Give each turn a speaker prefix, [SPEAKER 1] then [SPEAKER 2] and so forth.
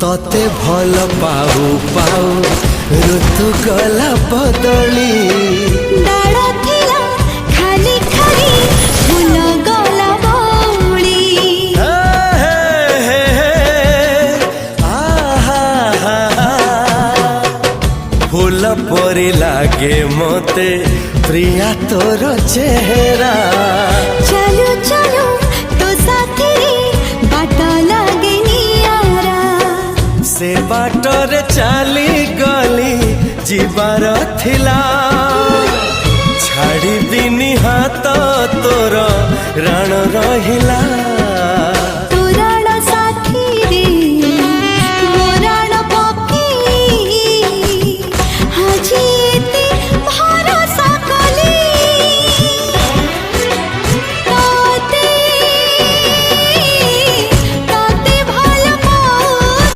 [SPEAKER 1] तते भल पाऊ पाऊ ऋतु गला बदली
[SPEAKER 2] डाळ थिला खाली खाली फूल गला बौली
[SPEAKER 1] फूल परी लागे मते प्रिया तोर चेहरा
[SPEAKER 2] चलो चलो तो साथी रे बाट लागे नियारा
[SPEAKER 1] से बाटर चली गली जीवार थिला छाड़ी दिनी हाथ तोर राण रहिला।